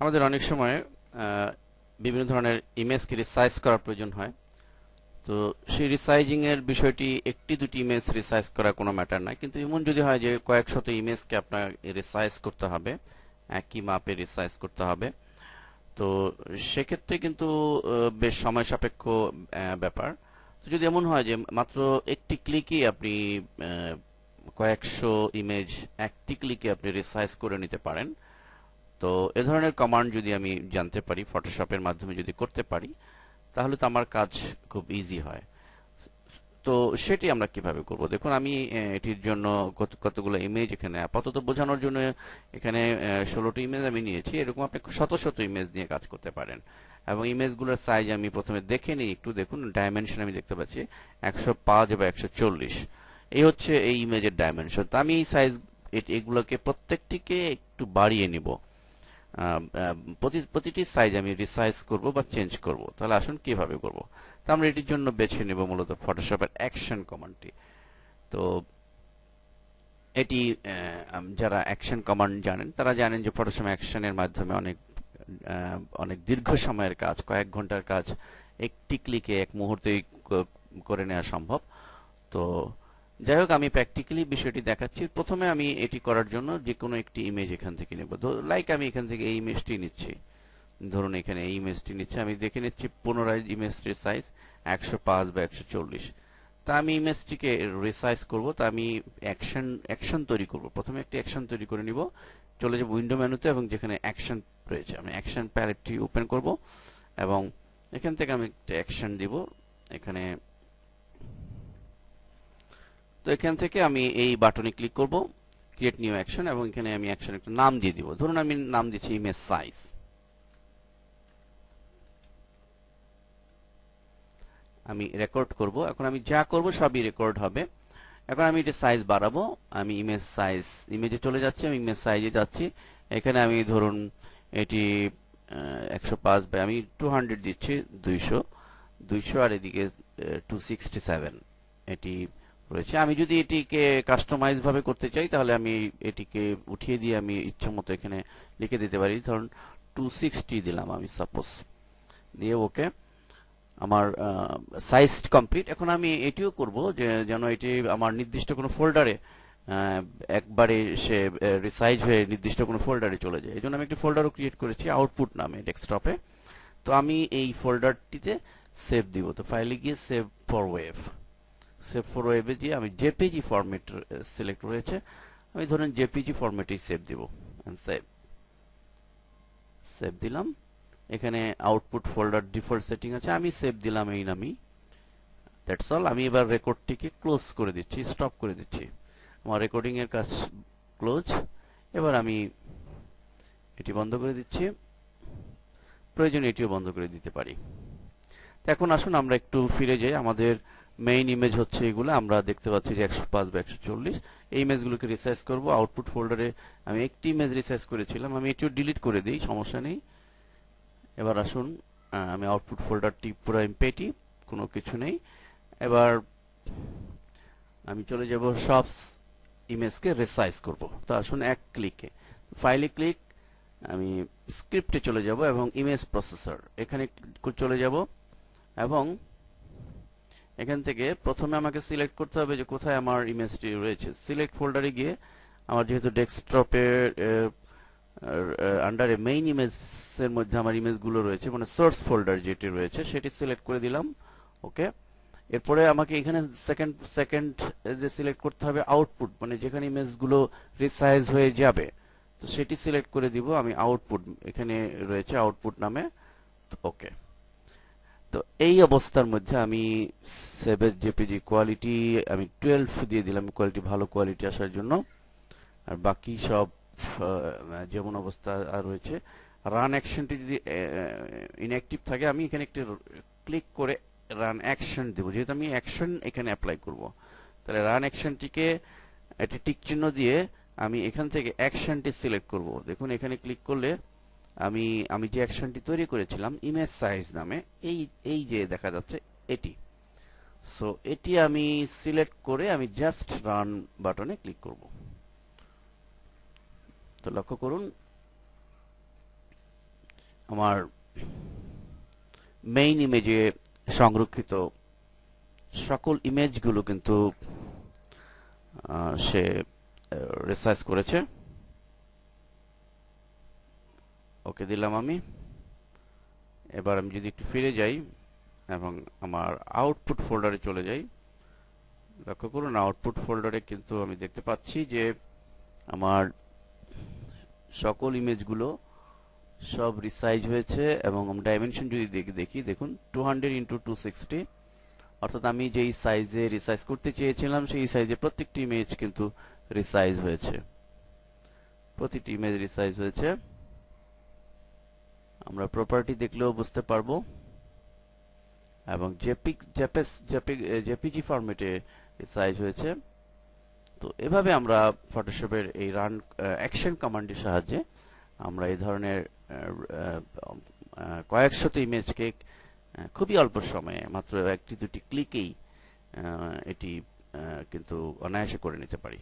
আমাদের অনেক সময় বিভিন্ন ধরনের ইমেজকে রিসাইজ করার প্রয়োজন হয়। তো সেই রিসাইজিং এর বিষয়টি একটি দুটি ইমেজ রিসাইজ করা কোনো ম্যাটার নয়, কিন্তু এমন যদি হয় যে কয়েক শত ইমেজকে আপনার রিসাইজ করতে হবে, একই মাপে রিসাইজ করতে হবে, তো সেক্ষেত্রে কিন্তু বেশ সময় সাপেক্ষ ব্যাপার। তো যদি এমন হয় যে মাত্র একটি ক্লিকই আপনি কয়েকশো ইমেজ একটি ক্লিকে আপনি রিসাইজ করে নিতে পারেন, তো এ ধরনের কমান্ড যদি আমি জানতে পারি, ফটোশপের মাধ্যমে যদি করতে পারি, তাহলে তো আমার কাজ খুব ইজি হয়। তো সেটি আমরা কিভাবে করব? দেখুন, আমি এটির জন্য কতগুলো ইমেজ এখানে আপাতত বোঝানোর জন্য এখানে 16টি ইমেজ আমি নিয়েছি। এরকম আপনি শত শত ইমেজ নিয়ে কাজ করতে পারেন, এবং ইমেজগুলোর সাইজ আমি প্রথমে দেখে নিই একটু। দেখুন, ডাইমেনশন আমি দেখতে পাচ্ছি 105 বা 140। এই হচ্ছে এই ইমেজের ডাইমেনশন। তো আমি এই সাইজ এগুলোকে প্রত্যেকটিকে একটু বাড়িয়ে নিব। প্রতিটি সাইজ আমি রিসাইজ করব বা চেঞ্জ করব। তাহলে আসুন কিভাবে করব। তো আমরা এটির জন্য বেছে নেব মূলত ফটোশপের অ্যাকশন কমান্ডটি। তো এটি যারা অ্যাকশন কমান্ড জানেন তারা জানেন যে ফটোশপ অ্যাকশনের মাধ্যমে অনেক দীর্ঘ সময়ের কাজ, কয়েক ঘন্টার কাজ একটি ক্লিকে এক মুহূর্তেই করে নেওয়া সম্ভব। তো যাই হোক, আমি প্র্যাকটিক্যালি বিষয়টি দেখাচ্ছি। প্রথমে আমি এটি করার জন্য যে কোনো একটি ইমেজ এখান থেকে নেব। লাইক আমি এখান থেকে এই ইমেজটি নিচ্ছি। ধরুন এখানে এই ইমেজটি নিচ্ছি, আমি দেখে নিচ্ছি পুনরায় ইমেজটির সাইজ 105 বা 140। তা আমি ইমেজটিকে রিসাইজ করব। তা আমি অ্যাকশন তৈরি করব। প্রথমে একটি অ্যাকশন তৈরি করে নিব। চলে যাব উইন্ডো মেনুতে, এবং যেখানে অ্যাকশন রয়েছে আমি অ্যাকশন প্যালেটটি ওপেন করব, এবং এখান থেকে আমি একটা অ্যাকশন দিব এখানে। তো এখান থেকে আমি এই বাটনে ক্লিক করব, ক্রিয়েট নিউ অ্যাকশন, এবং এখানে আমি অ্যাকশন একটা নাম দিয়ে দিব। ধরুন আমি নাম দিচ্ছি ইমেজ সাইজ। আমি রেকর্ড করব। এখন আমি যা করব সবই রেকর্ড হবে। এখন আমি এটা সাইজ বাড়াবো। আমি ইমেজ সাইজ, ইমেজে চলে যাচ্ছি, আমি ইমেজ সাইজে যাচ্ছি। এখানে আমি ধরুন এটি 105 বাই আমি 200 দিচ্ছি, 200, আর এদিকে 267 এটি রয়েছে। আমি যদি এটিকে কাস্টমাইজ ভাবে করতে চাই, তাহলে আমি এটিকে উঠিয়ে দিয়ে আমি ইচ্ছা মতো এখানে লিখে দিতে পারি। ধরুন 260 দিলাম আমি, সাপোজ, দিয়ে ওকে। আমার সাইজ কমপ্লিট। এখন আমি এটিও করব যে যেন এটি আমার নির্দিষ্ট কোনো ফোল্ডারে একবারে সে রিসাইজ হয়ে নির্দিষ্ট কোনো ফোল্ডারে চলে যায়। এই জন্য আমি একটি ফোল্ডারও ক্রিয়েট করেছি আউটপুট নামে ডেস্কটপে। তো আমি এই ফোল্ডারটিতে সেভ দিব। তো ফাইলে গিয়ে save for wave, save for ওয়েবে গিয়ে আমি জেপিজি ফরম্যাট সিলেক্ট রয়েছে, আমি ধরেন জেপিজি ফরম্যাটেই সেভ দিব। সেভ সেভ দিলাম। এখানে আউটপুট ফোল্ডার ডিফল্ট সেটিং আছে, আমি সেভ দিলাম এই নামই। That's all. আমি এবার রেকর্ডটিকে ক্লোজ করে দিচ্ছি, স্টপ করে দিচ্ছি। আমার রেকর্ডিং এর কাজ ক্লোজ। এবার আমি এটি বন্ধ করে দিচ্ছি। প্রয়োজনে এটিও বন্ধ করে দিতে পারি। এখন আসুন আমরা একটু ফিরে যাই। আমাদের মেইন ইমেজ হচ্ছে এগুলো। আমরা দেখতে পাচ্ছি যে 105 বা 140। এই ইমেজগুলোকে রিসাইজ করব। আউটপুট ফোল্ডারে আমি একটি ইমেজ রিসাইজ করেছিলাম, আমি এটিও ডিলিট করে দিই, সমস্যা নেই। এবার আসুন, আমি আউটপুট ফোল্ডারটি পুরো এমপি, কোনো কিছু নেই। এবার আমি চলে যাব সব ইমেজকে রিসাইজ করব। তো আসুন এক ক্লিকে ফাইলে ক্লিক, আমি স্ক্রিপ্টে চলে যাব এবং ইমেজ প্রসেসর এখানে চলে যাব, এবং এখান থেকে প্রথমে আমাকে সিলেক্ট করতে হবে যে কোথায় আমার ইমেজটি রয়েছে। সিলেক্ট ফোল্ডারে গিয়ে আমার যেহেতু ডেস্কটপের আন্ডারে মেইন ইমেজের মধ্যে আমার ইমেজগুলো রয়েছে, মানে সোর্স ফোল্ডার যেটি রয়েছে সেটি সিলেক্ট করে দিলাম। ওকে। এরপরে আমাকে এখানে সেকেন্ড যে সিলেক্ট করতে হবে আউটপুট, মানে যেখানে ইমেজগুলো রিসাইজ হয়ে যাবে, তো সেটি সিলেক্ট করে দিব আমি। আউটপুট এখানে রয়েছে আউটপুট নামে। ওকে। তো এই অবস্থার মধ্যে আমি সেভের জেপিজি কোয়ালিটি আমি 12 দিয়ে দিলাম, কোয়ালিটি ভালো কোয়ালিটি আসার জন্য। আর বাকি সব যেমন অবস্থা রয়েছে। রান অ্যাকশনটি যদি ইনঅ্যাক্টিভ থাকে, আমি এখানে একটি ক্লিক করে রান অ্যাকশন দেব, যেহেতু আমি অ্যাকশন এখানে অ্যাপ্লাই করব। তাহলে রান অ্যাকশনটিকে একটি টিক চিহ্ন দিয়ে আমি এখান থেকে অ্যাকশনটি সিলেক্ট করব। দেখুন এখানে ক্লিক করলে আমি আমি যে অ্যাকশনটি তৈরি করেছিলাম ইমেজ সাইজ নামে, এই এই যে দেখা যাচ্ছে এটি, সো এটি আমি সিলেক্ট করে আমি জাস্ট রান বাটনে ক্লিক করব। তো লক্ষ্য করুন আমার মেইন ইমেজে সংরক্ষিত সকল ইমেজগুলো কিন্তু সে রিসাইজ করেছে। ওকে দিলাম আমি। এবার আমি যদি একটু ফিরে যাই এবং আমার আউটপুট ফোল্ডারে চলে যাই, লক্ষ্য করুন আউটপুট ফোল্ডারে কিন্তু আমি দেখতে পাচ্ছি যে আমার সকল ইমেজগুলো সব রিসাইজ হয়েছে এবং ডাইমেনশন যদি দেখি দেখুন 200x260, অর্থাৎ আমি যেই সাইজে রিসাইজ করতে চেয়েছিলাম সেই সাইজে প্রত্যেকটি ইমেজ কিন্তু রিসাইজ হয়েছে, প্রতিটি ইমেজ রিসাইজ হয়েছে। আমরা প্রপার্টি দেখলেও বুঝতে পারবো এবং জেপিজি ফরম্যাটে রিসাইজ হয়েছে। তো এভাবে আমরা ফটোশপের এই রান অ্যাকশন কমান্ডের সাহায্যে আমরা এই ধরনের কয়েকশত ইমেজকে খুবই অল্প সময়ে মাত্র একটি দুটি ক্লিকেই এটি কিন্তু অনায়াসে করে নিতে পারি।